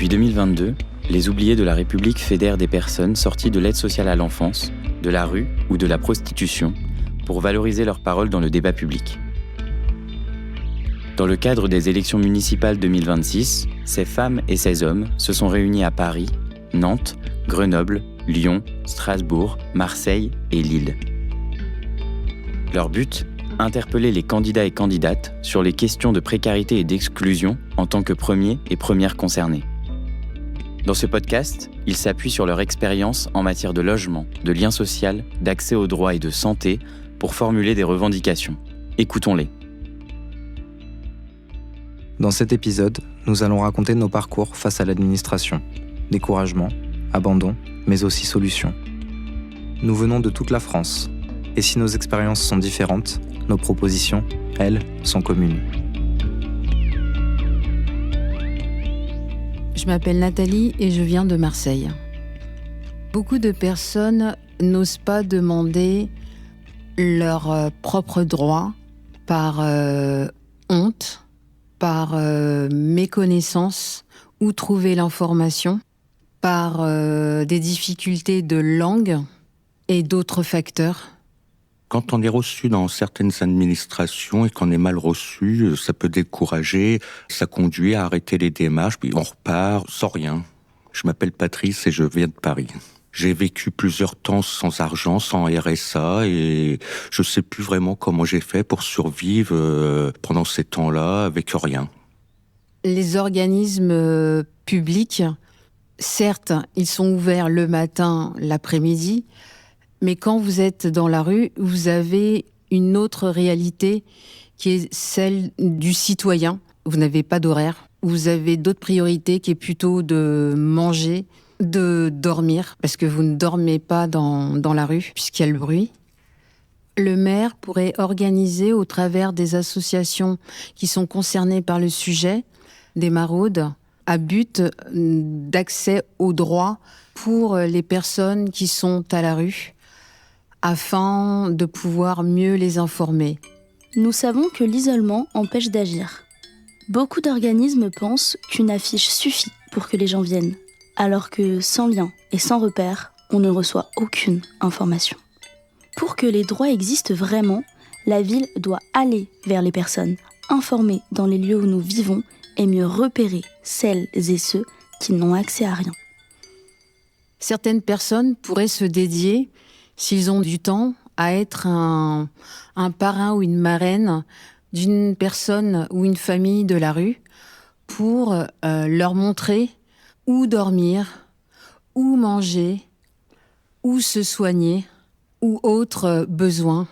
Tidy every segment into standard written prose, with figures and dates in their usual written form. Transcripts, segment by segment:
Depuis 2022, les oubliés de la République fédèrent des personnes sorties de l'aide sociale à l'enfance, de la rue ou de la prostitution pour valoriser leur parole dans le débat public. Dans le cadre des élections municipales 2026, ces femmes et ces hommes se sont réunis à Paris, Nantes, Grenoble, Lyon, Strasbourg, Marseille et Lille. Leur but ? Interpeller les candidats et candidates sur les questions de précarité et d'exclusion en tant que premiers et premières concernés. Dans ce podcast, ils s'appuient sur leur expérience en matière de logement, de lien social, d'accès aux droits et de santé pour formuler des revendications. Écoutons-les. Dans cet épisode, nous allons raconter nos parcours face à l'administration. Découragement, abandon, mais aussi solutions. Nous venons de toute la France. Et si nos expériences sont différentes, nos propositions, elles, sont communes. Je m'appelle Nathalie et je viens de Marseille. Beaucoup de personnes n'osent pas demander leurs propres droits par honte, par méconnaissance, où trouver l'information, par des difficultés de langue et d'autres facteurs. Quand on est reçu dans certaines administrations et qu'on est mal reçu, ça peut décourager, ça conduit à arrêter les démarches, puis on repart sans rien. Je m'appelle Patrice et je viens de Paris. J'ai vécu plusieurs temps sans argent, sans RSA, et je sais plus vraiment comment j'ai fait pour survivre pendant ces temps-là avec rien. Les organismes publics, certes, ils sont ouverts le matin, l'après-midi, mais quand vous êtes dans la rue, vous avez une autre réalité qui est celle du citoyen. Vous n'avez pas d'horaire. Vous avez d'autres priorités qui est plutôt de manger, de dormir, parce que vous ne dormez pas dans la rue, puisqu'il y a le bruit. Le maire pourrait organiser, au travers des associations qui sont concernées par le sujet, des maraudes à but d'accès aux droits pour les personnes qui sont à la rue, afin de pouvoir mieux les informer. Nous savons que l'isolement empêche d'agir. Beaucoup d'organismes pensent qu'une affiche suffit pour que les gens viennent, alors que sans lien et sans repère, on ne reçoit aucune information. Pour que les droits existent vraiment, la ville doit aller vers les personnes, informer dans les lieux où nous vivons et mieux repérer celles et ceux qui n'ont accès à rien. Certaines personnes pourraient se dédier, s'ils ont du temps, à être un parrain ou une marraine d'une personne ou une famille de la rue pour leur montrer où dormir, où manger, où se soigner, ou autres besoins.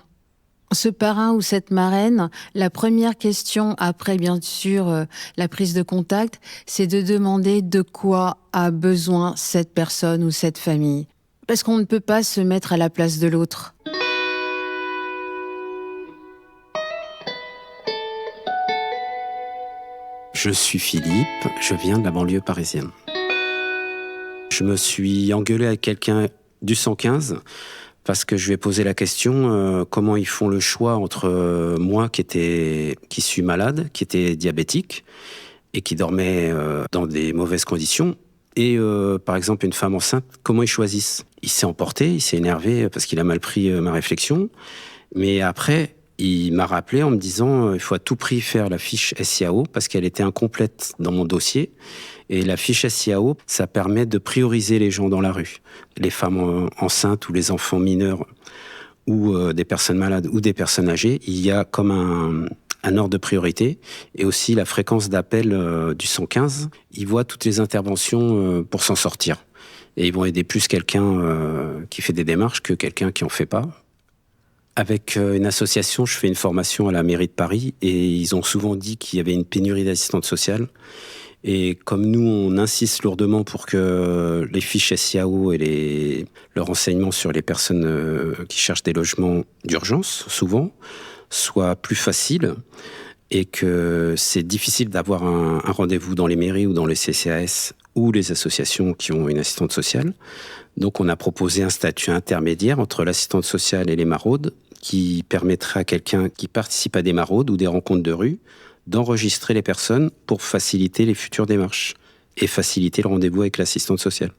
Ce parrain ou cette marraine, la première question après, bien sûr, la prise de contact, c'est de demander de quoi a besoin cette personne ou cette famille. Parce qu'on ne peut pas se mettre à la place de l'autre. Je suis Philippe, je viens de la banlieue parisienne. Je me suis engueulé avec quelqu'un du 115 parce que je lui ai posé la question comment ils font le choix entre moi qui suis malade, qui était diabétique et qui dormait dans des mauvaises conditions, et par exemple une femme enceinte, comment ils choisissent ? Il s'est emporté, il s'est énervé parce qu'il a mal pris ma réflexion, mais après il m'a rappelé en me disant il faut à tout prix faire la fiche SIAO parce qu'elle était incomplète dans mon dossier, et la fiche SIAO, ça permet de prioriser les gens dans la rue, les femmes enceintes ou les enfants mineurs ou des personnes malades ou des personnes âgées. Il y a comme un ordre de priorité, et aussi la fréquence d'appel du 115. Ils voient toutes les interventions pour s'en sortir. Et ils vont aider plus quelqu'un qui fait des démarches que quelqu'un qui en fait pas. Avec une association, je fais une formation à la mairie de Paris, et ils ont souvent dit qu'il y avait une pénurie d'assistantes sociales. Et comme nous, on insiste lourdement pour que les fiches SIAO et le renseignement sur les personnes qui cherchent des logements d'urgence, souvent, soit plus facile, et que c'est difficile d'avoir un rendez-vous dans les mairies ou dans les CCAS ou les associations qui ont une assistante sociale. Donc on a proposé un statut intermédiaire entre l'assistante sociale et les maraudes, qui permettrait à quelqu'un qui participe à des maraudes ou des rencontres de rue d'enregistrer les personnes pour faciliter les futures démarches. et faciliter le rendez-vous avec l'assistante sociale.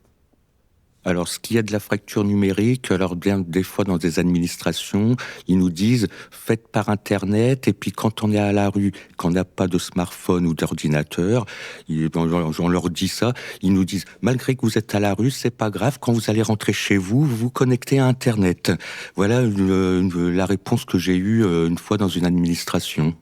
Alors, ce qu'il y a de la fracture numérique, alors bien des fois dans des administrations, ils nous disent faites par Internet, et puis quand on est à la rue, qu'on n'a pas de smartphone ou d'ordinateur, on leur dit ça, ils nous disent malgré que vous êtes à la rue, c'est pas grave, quand vous allez rentrer chez vous, vous vous connectez à Internet. Voilà la réponse que j'ai eue une fois dans une administration.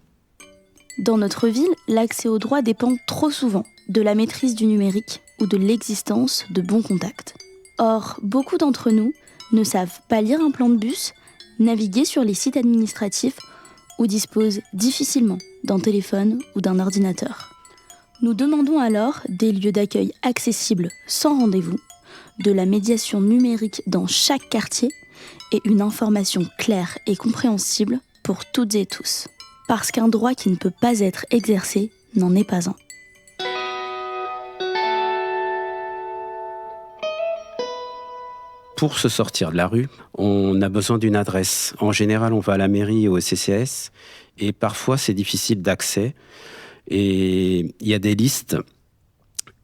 Dans notre ville, l'accès aux droits dépend trop souvent de la maîtrise du numérique ou de l'existence de bons contacts. Or, beaucoup d'entre nous ne savent pas lire un plan de bus, naviguer sur les sites administratifs ou disposent difficilement d'un téléphone ou d'un ordinateur. Nous demandons alors des lieux d'accueil accessibles sans rendez-vous, de la médiation numérique dans chaque quartier et une information claire et compréhensible pour toutes et tous. Parce qu'un droit qui ne peut pas être exercé n'en est pas un. Pour se sortir de la rue, on a besoin d'une adresse. En général, on va à la mairie ou au CCAS et parfois c'est difficile d'accès. Et il y a des listes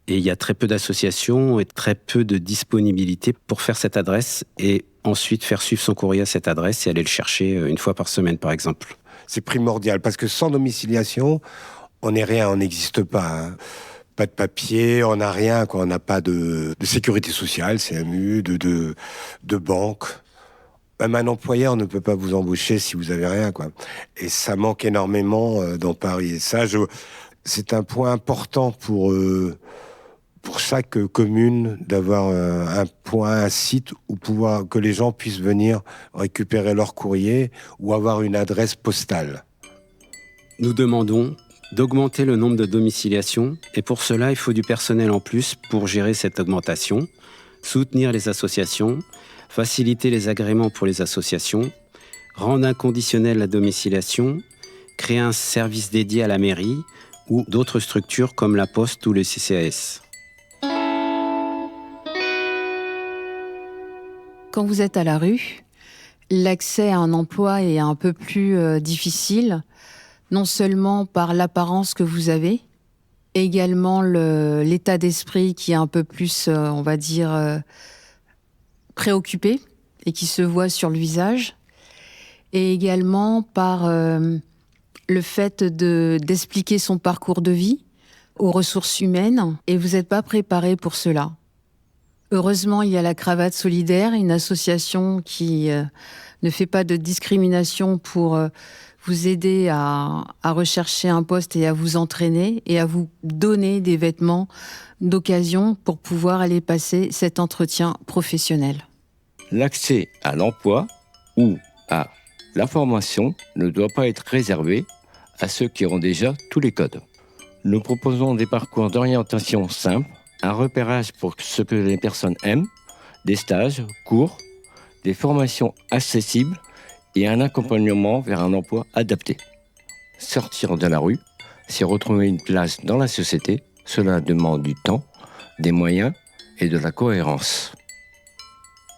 et il y a très peu d'associations et très peu de disponibilité pour faire cette adresse et ensuite faire suivre son courrier à cette adresse et aller le chercher une fois par semaine, par exemple. C'est primordial parce que sans domiciliation, on n'est rien, on n'existe pas. Pas de papier, on n'a rien, quoi. On n'a pas de sécurité sociale, CMU, de banque. Même un employeur ne peut pas vous embaucher si vous avez rien, quoi. Et ça manque énormément dans Paris. Et ça, c'est un point important pour chaque commune d'avoir un point, un site où que les gens puissent venir récupérer leur courrier ou avoir une adresse postale. Nous demandons d'augmenter le nombre de domiciliations et pour cela, il faut du personnel en plus pour gérer cette augmentation, soutenir les associations, faciliter les agréments pour les associations, rendre inconditionnelle la domiciliation, créer un service dédié à la mairie ou d'autres structures comme la Poste ou le CCAS. Quand vous êtes à la rue, l'accès à un emploi est un peu plus difficile, non seulement par l'apparence que vous avez, également l'état d'esprit qui est un peu plus, on va dire, préoccupé et qui se voit sur le visage, et également par le fait d'expliquer son parcours de vie aux ressources humaines, et vous n'êtes pas préparé pour cela. Heureusement, il y a la Cravate Solidaire, une association qui ne fait pas de discrimination pour vous aider à rechercher un poste et à vous entraîner et à vous donner des vêtements d'occasion pour pouvoir aller passer cet entretien professionnel. L'accès à l'emploi ou à la formation ne doit pas être réservé à ceux qui ont déjà tous les codes. Nous proposons des parcours d'orientation simples, un repérage pour ce que les personnes aiment, des stages, cours, des formations accessibles et un accompagnement vers un emploi adapté. Sortir de la rue, c'est retrouver une place dans la société. Cela demande du temps, des moyens et de la cohérence.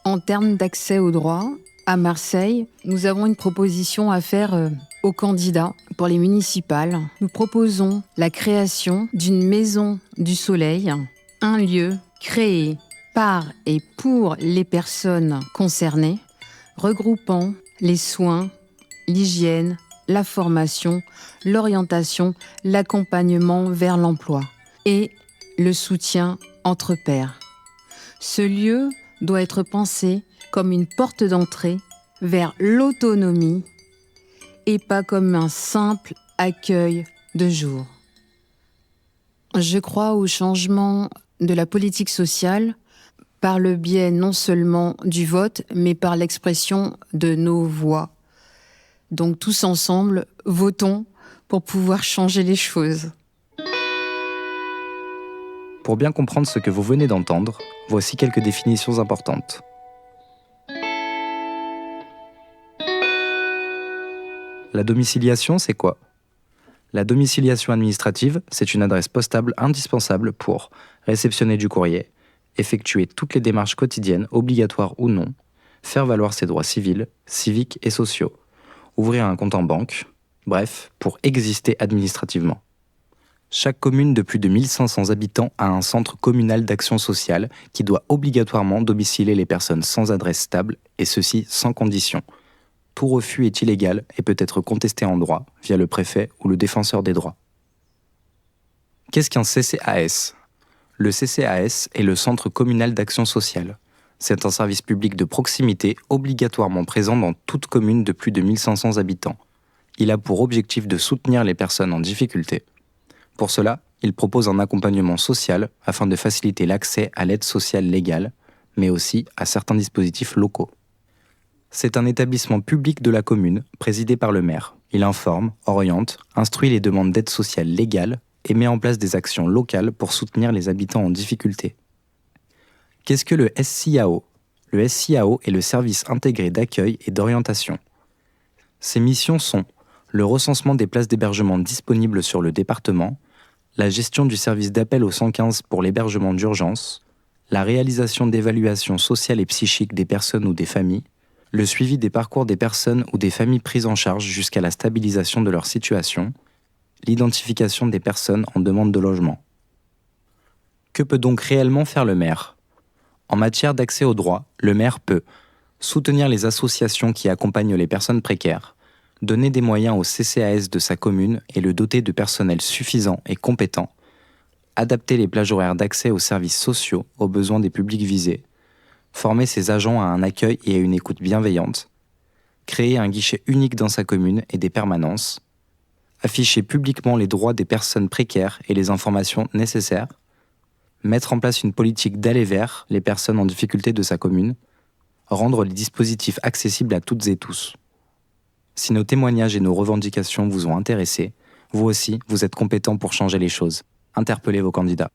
En termes d'accès aux droits, à Marseille, nous avons une proposition à faire aux candidats pour les municipales. Nous proposons la création d'une maison du soleil, un lieu créé par et pour les personnes concernées, regroupant les soins, l'hygiène, la formation, l'orientation, l'accompagnement vers l'emploi et le soutien entre pairs. Ce lieu doit être pensé comme une porte d'entrée vers l'autonomie et pas comme un simple accueil de jour. Je crois au changement de la politique sociale par le biais non seulement du vote, mais par l'expression de nos voix. Donc tous ensemble, votons pour pouvoir changer les choses. Pour bien comprendre ce que vous venez d'entendre, voici quelques définitions importantes. La domiciliation, c'est quoi ? La domiciliation administrative, c'est une adresse postale indispensable pour réceptionner du courrier, effectuer toutes les démarches quotidiennes, obligatoires ou non, faire valoir ses droits civils, civiques et sociaux, ouvrir un compte en banque, bref, pour exister administrativement. Chaque commune de plus de 1500 habitants a un centre communal d'action sociale qui doit obligatoirement domicilier les personnes sans adresse stable, et ceci sans condition. Tout refus est illégal et peut être contesté en droit via le préfet ou le défenseur des droits. Qu'est-ce qu'un CCAS ? Le CCAS est le Centre communal d'action sociale. C'est un service public de proximité obligatoirement présent dans toute commune de plus de 1500 habitants. Il a pour objectif de soutenir les personnes en difficulté. Pour cela, il propose un accompagnement social afin de faciliter l'accès à l'aide sociale légale, mais aussi à certains dispositifs locaux. C'est un établissement public de la commune, présidé par le maire. Il informe, oriente, instruit les demandes d'aide sociale légale et met en place des actions locales pour soutenir les habitants en difficulté. Qu'est-ce que le SIAO ? Le SIAO est le service intégré d'accueil et d'orientation. Ses missions sont le recensement des places d'hébergement disponibles sur le département, la gestion du service d'appel au 115 pour l'hébergement d'urgence, la réalisation d'évaluations sociales et psychiques des personnes ou des familles, le suivi des parcours des personnes ou des familles prises en charge jusqu'à la stabilisation de leur situation, l'identification des personnes en demande de logement. Que peut donc réellement faire le maire ? En matière d'accès aux droits, le maire peut soutenir les associations qui accompagnent les personnes précaires, donner des moyens au CCAS de sa commune et le doter de personnel suffisant et compétent, adapter les plages horaires d'accès aux services sociaux aux besoins des publics visés, former ses agents à un accueil et à une écoute bienveillante, créer un guichet unique dans sa commune et des permanences, afficher publiquement les droits des personnes précaires et les informations nécessaires, mettre en place une politique d'aller vers les personnes en difficulté de sa commune, rendre les dispositifs accessibles à toutes et tous. Si nos témoignages et nos revendications vous ont intéressé, vous aussi, vous êtes compétents pour changer les choses. Interpellez vos candidats.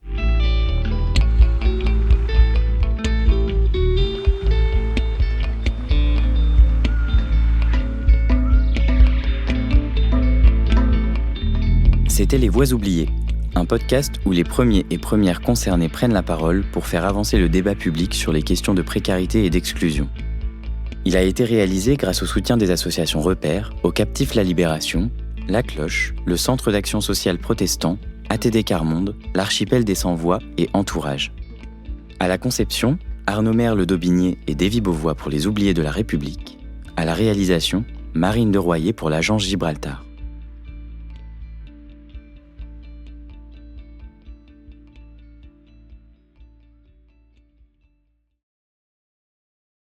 C'était Les Voix oubliées, un podcast où les premiers et premières concernés prennent la parole pour faire avancer le débat public sur les questions de précarité et d'exclusion. Il a été réalisé grâce au soutien des associations Repères, Au Captif La Libération, La Cloche, le Centre d'action sociale protestant, ATD Carmonde, l'Archipel des Sans-Voix et Entourage. À la conception, Arnaud Merle-Daubigné et Davy Beauvois pour Les Oubliés de la République. À la réalisation, Marine de Royer pour l'agence Gibraltar.